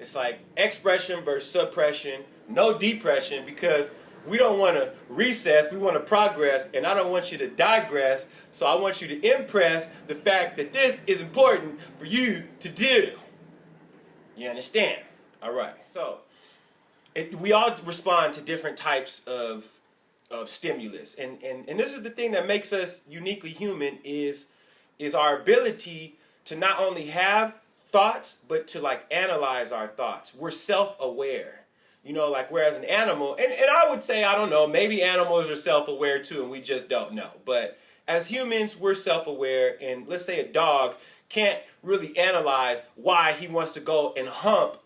It's like expression versus suppression, no depression, because we don't want to recess, we want to progress, and I don't want you to digress, so I want you to impress the fact that this is important for you to do. You understand? All right. So we all respond to different types of stimulus, and this is the thing that makes us uniquely human is our ability to not only have thoughts but to like analyze our thoughts. We're self-aware. You know, like whereas an animal, and I would say, I don't know, maybe animals are self-aware too and we just don't know. But as humans, we're self-aware, and let's say a dog can't really analyze why he wants to go and hump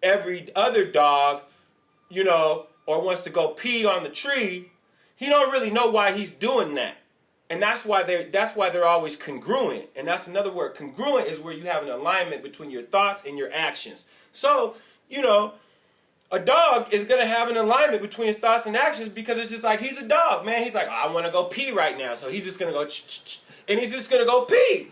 every other dog, you know, or wants to go pee on the tree. He don't really know why he's doing that. And that's why they're always congruent. And that's another word. Congruent is where you have an alignment between your thoughts and your actions. So, you know, a dog is going to have an alignment between his thoughts and actions because it's just like, he's a dog, man. He's like, oh, I want to go pee right now. So he's just going to go, and he's just going to go pee.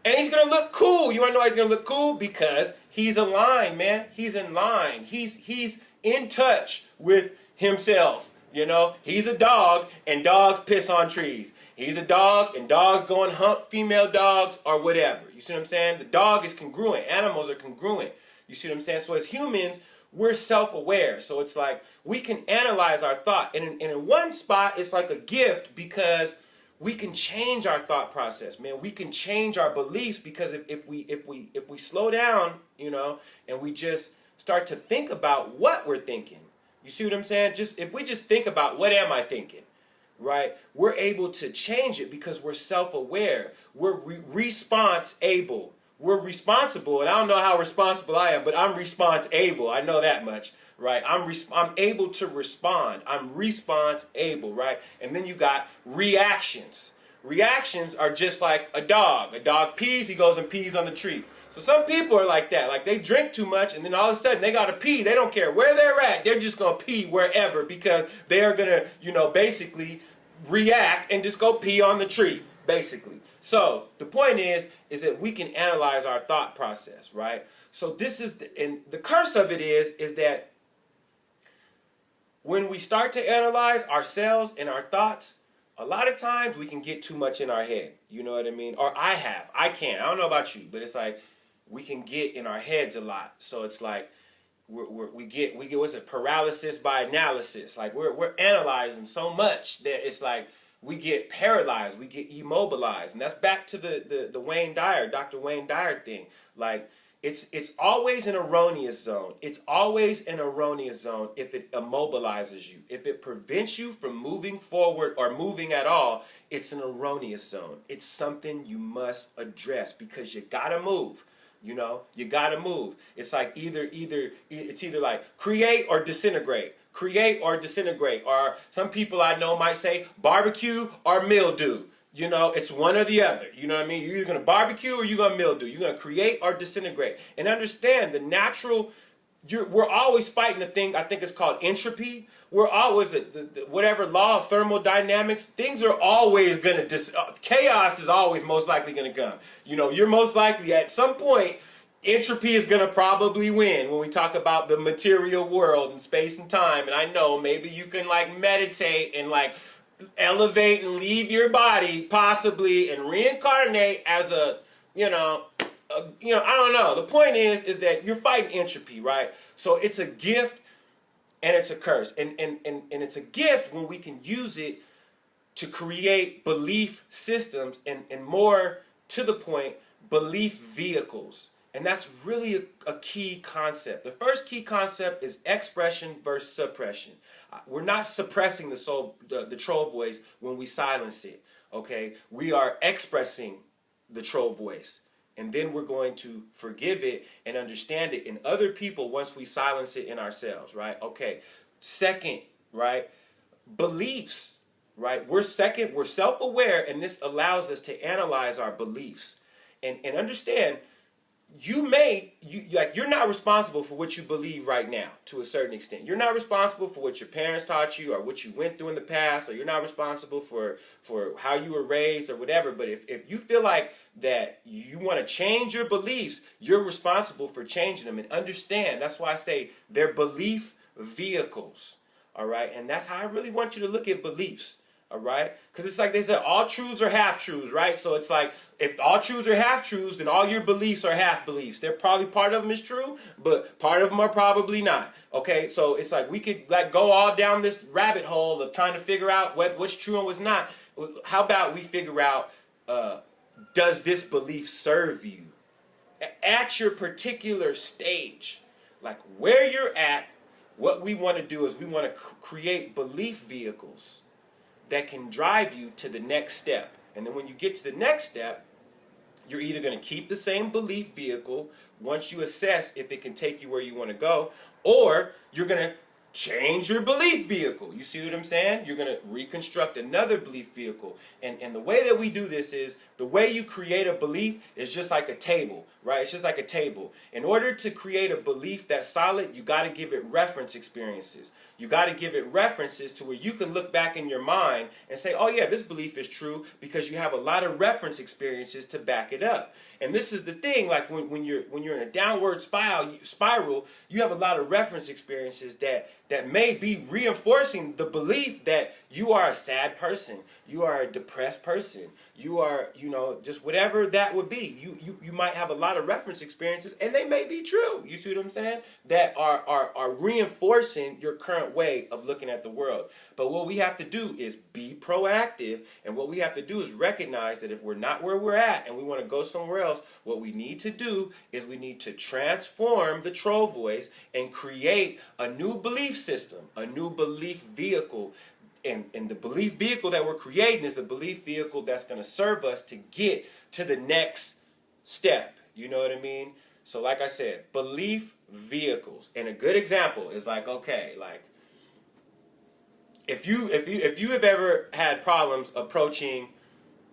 And he's going to look cool. You want to know why he's going to look cool? Because he's aligned, man. He's in line. He's in touch with himself. You know, he's a dog, and dogs piss on trees. He's a dog, and dogs go and hump female dogs or whatever. You see what I'm saying? The dog is congruent. Animals are congruent. You see what I'm saying? So as humans, we're self-aware. So it's like we can analyze our thought. And in one spot, it's like a gift because we can change our thought process, man. We can change our beliefs because if we slow down, you know, and we just start to think about what we're thinking. You see what I'm saying? If we just think about what am I thinking, right? We're able to change it because we're self-aware. We're response able. We're responsible, and I don't know how responsible I am, but I'm response able. I know that much, right? I'm able to respond. I'm response able, right? And then you got reactions. Reactions are just like a dog. A dog pees, he goes and pees on the tree. So some people are like that. Like they drink too much, and then all of a sudden they got to pee. They don't care where they're at. They're just going to pee wherever because they are going to, you know, basically react and just go pee on the tree, basically. So the point is that we can analyze our thought process, right? So this is, and the curse of it is that when we start to analyze ourselves and our thoughts, a lot of times we can get too much in our head. You know what I mean? Or I can't. I don't know about you, but it's like we can get in our heads a lot. So it's like we get what's it? Paralysis by analysis. Like we're analyzing so much that it's like we get paralyzed, we get immobilized. And that's back to the Wayne Dyer, Dr. Wayne Dyer thing. Like it's always an erroneous zone. It's always an erroneous zone if it immobilizes you. If it prevents you from moving forward or moving at all, it's an erroneous zone. It's something you must address because you gotta move. You know, you gotta move. It's like either like create or disintegrate. Create or disintegrate. Or some people I know might say barbecue or mildew. You know, it's one or the other. You know what I mean? You're either going to barbecue or you're going to mildew. You're going to create or disintegrate. And understand the natural, we're always fighting a thing, I think it's called entropy. We're always, whatever law of thermodynamics, things are always going to, chaos is always most likely going to come. You know, you're most likely at some point, entropy is going to probably win when we talk about the material world and space and time. And I know maybe you can like meditate and like elevate and leave your body possibly and reincarnate as I don't know. The point is that you're fighting entropy, right? So it's a gift and it's a curse. And it's a gift when we can use it to create belief systems and more to the point, belief vehicles. And that's really a key concept. The first key concept is expression versus suppression. We're not suppressing the troll voice when we silence it, okay? We are expressing the troll voice. And then we're going to forgive it and understand it in other people once we silence it in ourselves, right? Okay. Second, right? Beliefs, right? We're self-aware, and this allows us to analyze our beliefs. And understand, you're not responsible for what you believe right now to a certain extent. You're not responsible for what your parents taught you or what you went through in the past, or you're not responsible for how you were raised or whatever. But if you feel like that you want to change your beliefs, you're responsible for changing them. And understand, that's why I say they're belief vehicles. All right? And that's how I really want you to look at beliefs. All right? Because it's like they said, all truths are half-truths, right? So it's like, if all truths are half-truths, then all your beliefs are half-beliefs. They're probably, part of them is true, but part of them are probably not. Okay? So it's like we could like go all down this rabbit hole of trying to figure out what's true and what's not. How about we figure out, does this belief serve you? At your particular stage, like where you're at, what we want to do is we want to create belief vehicles that can drive you to the next step. And then when you get to the next step, you're either going to keep the same belief vehicle once you assess if it can take you where you want to go, or you're going to change your belief vehicle. You see what I'm saying? You're going to reconstruct another belief vehicle. And the way that we do this is, the way you create a belief is just like a table, right? It's just like a table. In order to create a belief that's solid, you got to give it reference experiences. You got to give it references to where you can look back in your mind and say, oh yeah, this belief is true, because you have a lot of reference experiences to back it up. And this is the thing, like when you're in a downward spiral, you have a lot of reference experiences that may be reinforcing the belief that you are a sad person, you are a depressed person, you are, just whatever that would be. You might have a lot of reference experiences, and they may be true. You see what I'm saying? That are reinforcing your current way of looking at the world. But what we have to do is be proactive, and what we have to do is recognize that if we're not where we're at and we want to go somewhere else, what we need to do is we need to transform the troll voice and create a new belief system, a new belief vehicle. And the belief vehicle that we're creating is a belief vehicle that's going to serve us to get to the next step. You know what I mean? So like I said, belief vehicles. And a good example is like, okay, like if you have ever had problems approaching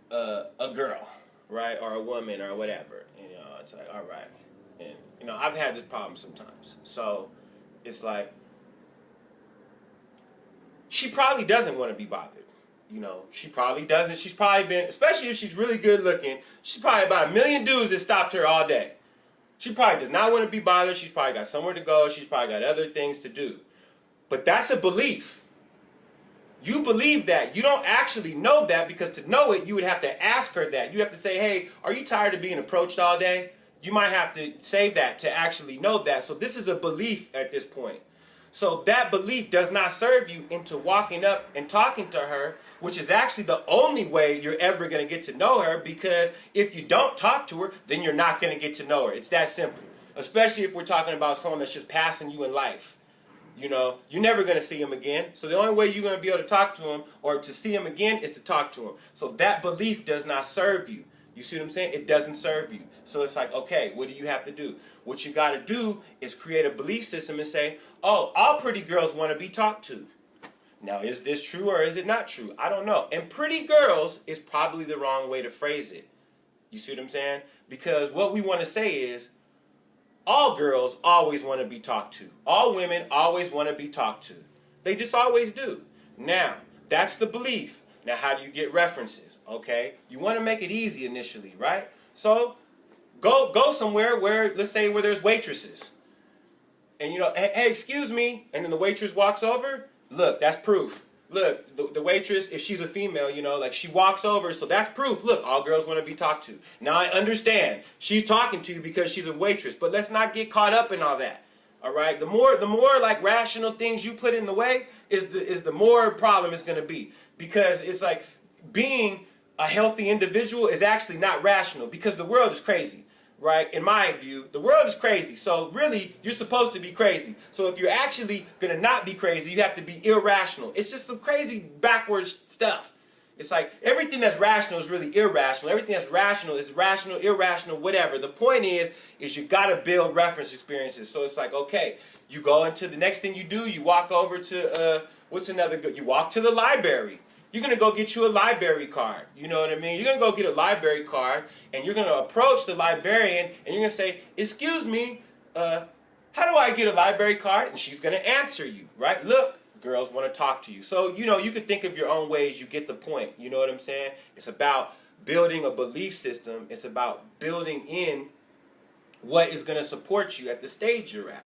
a girl, right, or a woman or whatever, it's like, all right, and I've had this problem sometimes. So it's like, she probably doesn't want to be bothered. She probably doesn't. She's probably been, especially if she's really good looking, she's probably about 1 million dudes that stopped her all day. She probably does not want to be bothered. She's probably got somewhere to go. She's probably got other things to do. But that's a belief. You believe that. You don't actually know that, because to know it, you would have to ask her that. You have to say, hey, are you tired of being approached all day? You might have to say that to actually know that. So this is a belief at this point. So that belief does not serve you into walking up and talking to her, which is actually the only way you're ever going to get to know her, because if you don't talk to her, then you're not going to get to know her. It's that simple. Especially if we're talking about someone that's just passing you in life. You're never going to see him again. So the only way you're going to be able to talk to him or to see him again is to talk to him. So that belief does not serve you. You see what I'm saying? It doesn't serve you. So it's like, okay, what do you have to do? What you got to do is create a belief system and say, oh, all pretty girls want to be talked to. Now, is this true or is it not true? I don't know. And pretty girls is probably the wrong way to phrase it. You see what I'm saying? Because what we want to say is, all girls always want to be talked to. All women always want to be talked to. They just always do. Now, that's the belief. Now, how do you get references? Okay, you want to make it easy initially, right? So, go somewhere where, let's say, where there's waitresses. And hey, excuse me, and then the waitress walks over. Look, that's proof. Look, the waitress, if she's a female, like she walks over, so that's proof. Look, all girls want to be talked to. Now I understand she's talking to you because she's a waitress, but let's not get caught up in all that. All right, the more like rational things you put in the way is the more problem it's going to be, because it's like being a healthy individual is actually not rational, because the world is crazy. Right? In my view, the world is crazy. So really, you're supposed to be crazy. So if you're actually going to not be crazy, you have to be irrational. It's just some crazy backwards stuff. It's like everything that's rational is really irrational. Everything that's rational is rational, irrational, whatever. The point is you got to build reference experiences. So it's like, okay, you go into the next thing you do, you walk over to, you walk to the library. You're going to go get you a library card. You know what I mean? You're going to go get a library card, and you're going to approach the librarian, and you're going to say, excuse me, how do I get a library card? And she's going to answer you, right? Look, girls want to talk to you. So, you know, you can think of your own ways. You get the point. You know what I'm saying? It's about building a belief system. It's about building in what is going to support you at the stage you're at.